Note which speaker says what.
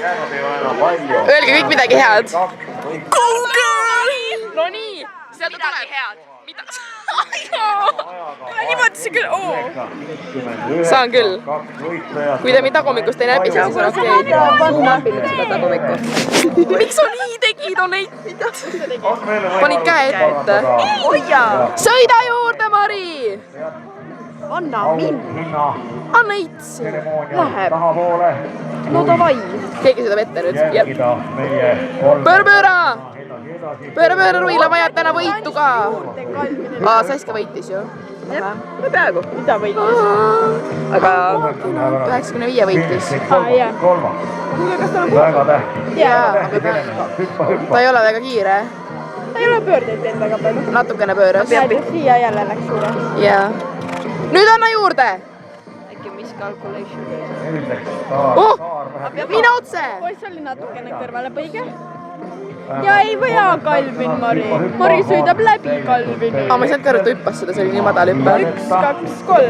Speaker 1: Öelge kõik midagi head. No nii, sealt midagi head. Mida?
Speaker 2: Niimoodi see küll,
Speaker 1: Saan küll. Kui te mind tagumikkust ei näpi, siis on okei. Näpilnud seda tagumikku. Miks sa nii tegid, on neid? Panid käe ette. Sõida juurde, Mari!
Speaker 2: Anna mind.
Speaker 1: Anna itsi.
Speaker 2: Läheb. No davai.
Speaker 1: Keegi sõidab ette nüüd. Pööra! Pööra, Ruila vajab täna võitu ka. Saska võitis ju.
Speaker 2: No peaaegu. Mida võitis?
Speaker 1: Aga 95 võitis.
Speaker 2: Kuule, kas ta on
Speaker 3: väga tähtis.
Speaker 1: Jaa, aga ta ei ole väga kiire.
Speaker 2: Ta ei ole pöördeid teinud väga palju.
Speaker 1: Natukene pööras.
Speaker 2: Siia jälle läks üle.
Speaker 1: Jaa. Nüüd anna juurde!
Speaker 2: Äkki mis calculation?
Speaker 1: Mine otse!
Speaker 2: Poiss oli natukene kõrvale põige. Ja ei vaja Kalvin, Mari. Mari sõidab läbi Kalvini.
Speaker 1: Ma ei saanud ka aru, et ta hüppas seda, see oli nii madal hüppe.
Speaker 2: 1, 2, 3.